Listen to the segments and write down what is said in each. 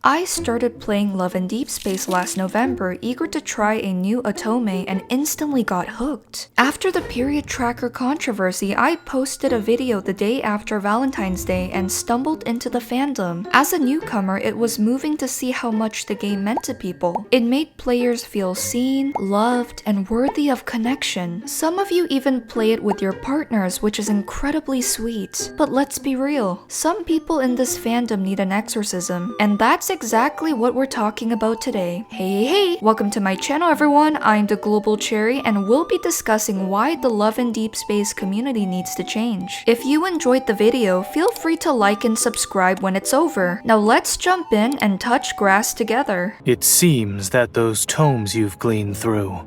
I started playing Love and Deepspace last November, eager to try a new otome, and instantly got hooked. After the period tracker controversy, I posted a video the day after Valentine's Day and stumbled into the fandom. As a newcomer, it was moving to see how much the game meant to people. It made players feel seen, loved, and worthy of connection. Some of you even play it with your partners, which is incredibly sweet. But let's be real, some people in this fandom need an exorcism, and that's exactly what we're talking about today. Hey, welcome to my channel everyone, I'm the globalcherry and we'll be discussing why the Love and Deepspace community needs to change. If you enjoyed the video, feel free to like and subscribe when it's over. Now let's jump in and touch grass together. It seems that those tomes you've gleaned through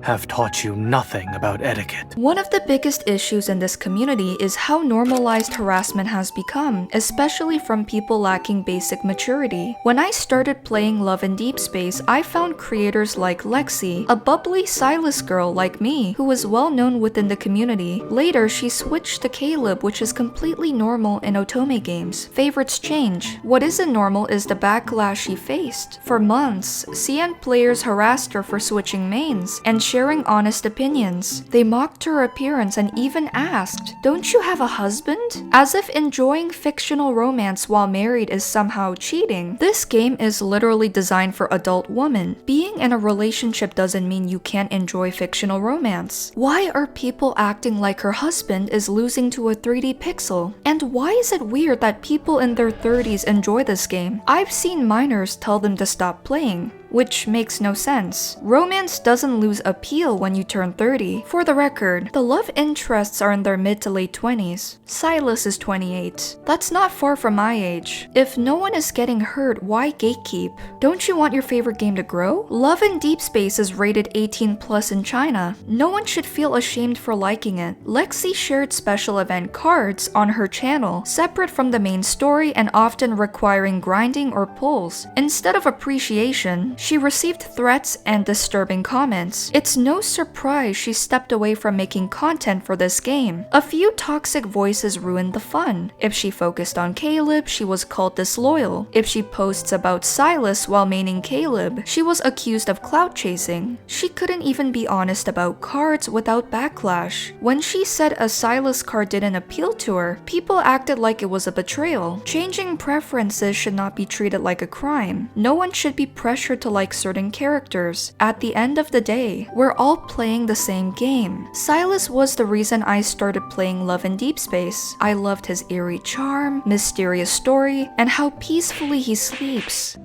have taught you nothing about etiquette. One of the biggest issues in this community is how normalized harassment has become, especially from people lacking basic maturity. When I started playing Love and Deepspace, I found creators like Lexy, a bubbly Silas girl like me, who was well known within the community. Later, she switched to Caleb, which is completely normal in otome games. Favorites change. What isn't normal is the backlash she faced. For months, CN players harassed her for switching mains and sharing honest opinions. They mocked her appearance and even asked, "Don't you have a husband?" As if enjoying fictional romance while married is somehow cheating. This game is literally designed for adult women. Being in a relationship doesn't mean you can't enjoy fictional romance. Why are people acting like her husband is losing to a 3D pixel? And why is it weird that people in their 30s enjoy this game? I've seen minors tell them to stop playing, which makes no sense. Romance doesn't lose appeal when you turn 30. For the record, the love interests are in their mid to late 20s. Silas is 28. That's not far from my age. If no one is getting hurt, why gatekeep? Don't you want your favorite game to grow? Love and Deepspace is rated 18+ in China. No one should feel ashamed for liking it. Lexy shared special event cards on her channel, separate from the main story and often requiring grinding or pulls. Instead of appreciation, she received threats and disturbing comments. It's no surprise she stepped away from making content for this game. A few toxic voices ruined the fun. If she focused on Caleb, she was called disloyal. If she posts about Silas while maining Caleb, she was accused of clout chasing. She couldn't even be honest about cards without backlash. When she said a Silas card didn't appeal to her, people acted like it was a betrayal. Changing preferences should not be treated like a crime. No one should be pressured to like certain characters. At the end of the day, we're all playing the same game. Silas was the reason I started playing Love and Deepspace. I loved his eerie charm, mysterious story, and how peacefully he sleeps.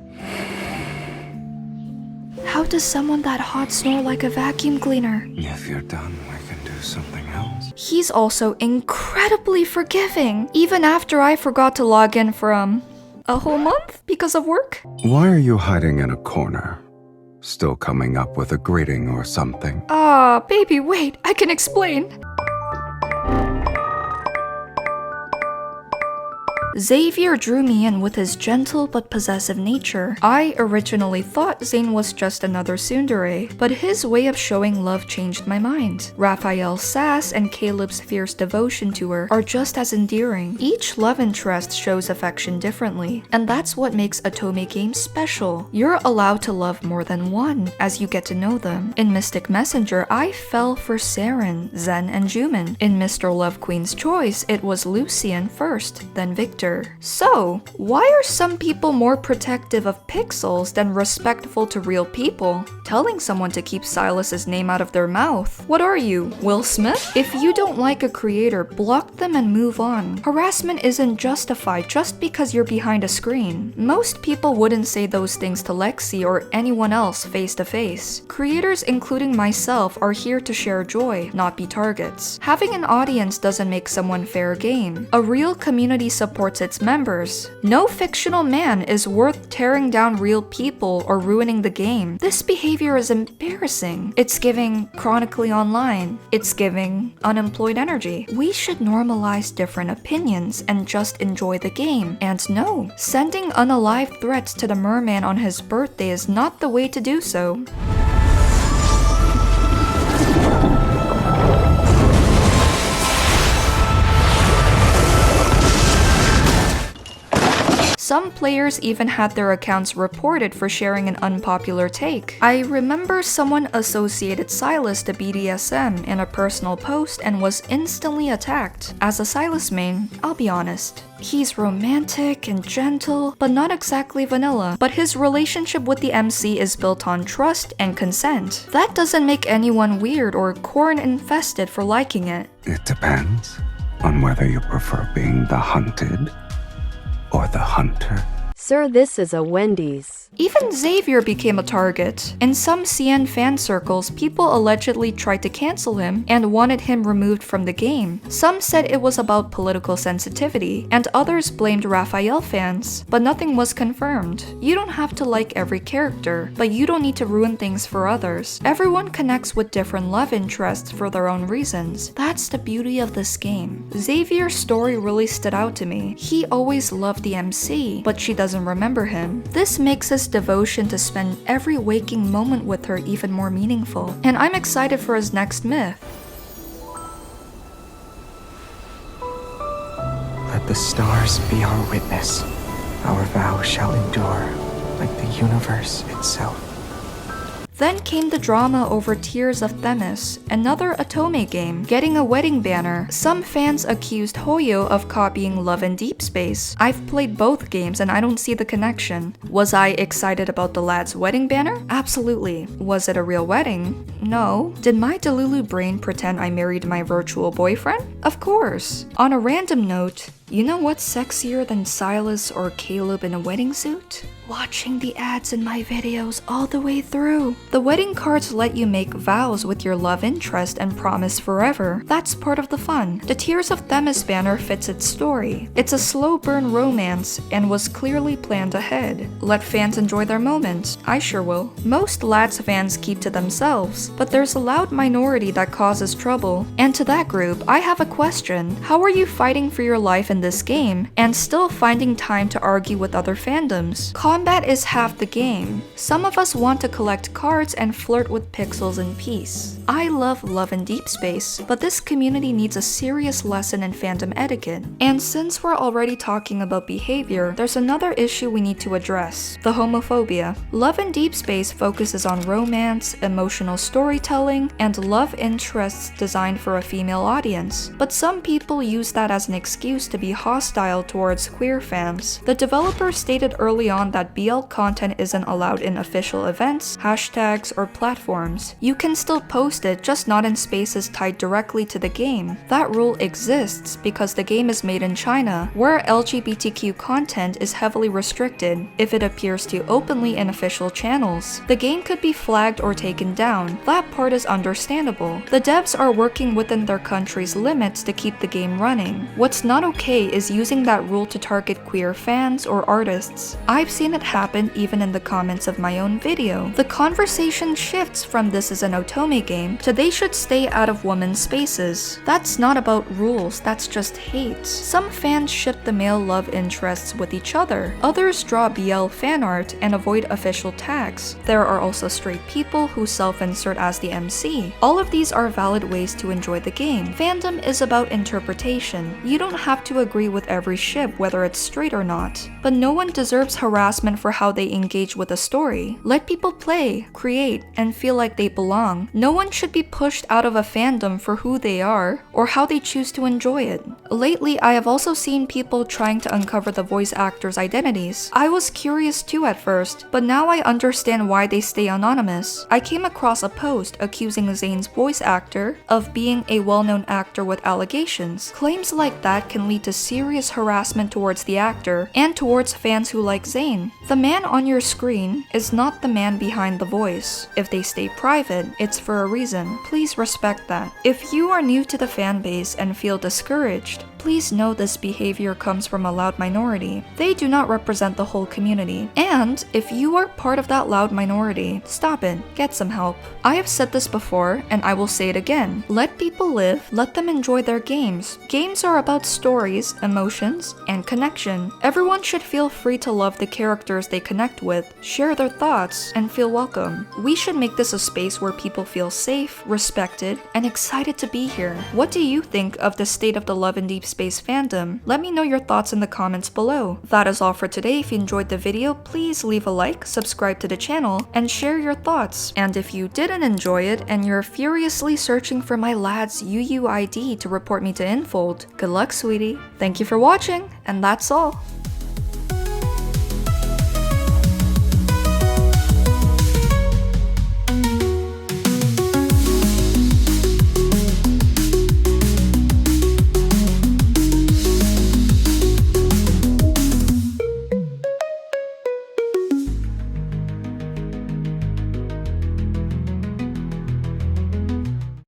How does someone that hot snore like a vacuum cleaner? If you're done, we can do something else. He's also incredibly forgiving, even after I forgot to log in for a whole month because of work. Why are you hiding in a corner? Still coming up with a greeting or something? Baby, wait, I can explain. Xavier drew me in with his gentle but possessive nature. I originally thought Zayne was just another tsundere, but his way of showing love changed my mind. Rafayel's sass and Caleb's fierce devotion to her are just as endearing. Each love interest shows affection differently, and that's what makes otome games special. You're allowed to love more than one as you get to know them. In Mystic Messenger, I fell for Saren, Zayne, and Jumin. In Mr. Love Queen's Choice, it was Lucian first, then Victor. So, why are some people more protective of pixels than respectful to real people? Telling someone to keep Silas's name out of their mouth. What are you, Will Smith? If you don't like a creator, block them and move on. Harassment isn't justified just because you're behind a screen. Most people wouldn't say those things to Lexy or anyone else face to face. Creators, including myself, are here to share joy, not be targets. Having an audience doesn't make someone fair game. A real community supports its members. No fictional man is worth tearing down real people or ruining the game. This behavior is embarrassing. It's giving chronically online. It's giving unemployed energy. We should normalize different opinions and just enjoy the game. And no, sending unalive threats to the merman on his birthday is not the way to do so. Some players even had their accounts reported for sharing an unpopular take. I remember someone associated Silas to BDSM in a personal post and was instantly attacked. As a Silas main, I'll be honest. He's romantic and gentle, but not exactly vanilla. But his relationship with the MC is built on trust and consent. That doesn't make anyone weird or corn-infested for liking it. It depends on whether you prefer being the hunted or the hunter. Sir, this is a Wendy's. Even Xavier became a target. In some CN fan circles, people allegedly tried to cancel him and wanted him removed from the game. Some said it was about political sensitivity, and others blamed Rafayel fans, but nothing was confirmed. You don't have to like every character, but you don't need to ruin things for others. Everyone connects with different love interests for their own reasons. That's the beauty of this game. Xavier's story really stood out to me. He always loved the MC, but she doesn't remember him. This makes his devotion to spend every waking moment with her even more meaningful, and I'm excited for his next myth. Let the stars be our witness. Our vow shall endure, like the universe itself. Then came the drama over Tears of Themis, another Otome game, getting a wedding banner. Some fans accused Hoyo of copying Love and Deepspace. I've played both games and I don't see the connection. Was I excited about the lad's wedding banner? Absolutely. Was it a real wedding? No. Did my Delulu brain pretend I married my virtual boyfriend? Of course. On a random note, you know what's sexier than Silas or Caleb in a wedding suit? Watching the ads in my videos all the way through. The wedding cards let you make vows with your love interest and promise forever. That's part of the fun. The Tears of Themis banner fits its story. It's a slow burn romance and was clearly planned ahead. Let fans enjoy their moment. I sure will. Most lads fans keep to themselves, but there's a loud minority that causes trouble. And to that group, I have a question. How are you fighting for your life in this game and still finding time to argue with other fandoms? Combat is half the game. Some of us want to collect cards and flirt with pixels in peace. I love Love and Deepspace, but this community needs a serious lesson in fandom etiquette. And since we're already talking about behavior, there's another issue we need to address: the homophobia. Love and Deepspace focuses on romance, emotional storytelling, and love interests designed for a female audience. But some people use that as an excuse to be hostile towards queer fans. The developer stated early on that BL content isn't allowed in official events, hashtags, or platforms. You can still post it, just not in spaces tied directly to the game. That rule exists because the game is made in China, where LGBTQ content is heavily restricted if it appears too openly in official channels. The game could be flagged or taken down. That part is understandable. The devs are working within their country's limits to keep the game running. What's not okay is using that rule to target queer fans or artists. I've seen it happen even in the comments of my own video. The conversation shifts from this is an Otome game to they should stay out of women's spaces. That's not about rules, that's just hate. Some fans ship the male love interests with each other. Others draw BL fan art and avoid official tags. There are also straight people who self-insert as the MC. All of these are valid ways to enjoy the game. Fandom is about interpretation. You don't have to agree with every ship, whether it's straight or not. But no one deserves harassment for how they engage with a story. Let people play, create, and feel like they belong. No one should be pushed out of a fandom for who they are or how they choose to enjoy it. Lately, I have also seen people trying to uncover the voice actors' identities. I was curious too at first, but now I understand why they stay anonymous. I came across a post accusing Zayne's voice actor of being a well-known actor with allegations. Claims like that can lead to serious harassment towards the actor and towards fans who like Zayne. The man on your screen is not the man behind the voice. If they stay private, it's for a reason. Please respect that. If you are new to the fan base and feel discouraged, please know this behavior comes from a loud minority. They do not represent the whole community. And if you are part of that loud minority, stop it. Get some help. I have said this before, and I will say it again. Let people live, let them enjoy their games. Games are about stories, emotions, and connection. Everyone should feel free to love the characters they connect with, share their thoughts, and feel welcome. We should make this a space where people feel safe, respected, and excited to be here. What do you think of the state of the Love and Deepspace Deepspace fandom. Let me know your thoughts in the comments below. That is all for today. If you enjoyed the video, please leave a like, subscribe to the channel, and share your thoughts. And if you didn't enjoy it and you're furiously searching for my lad's UUID to report me to Infold, good luck, sweetie. Thank you for watching, and that's all.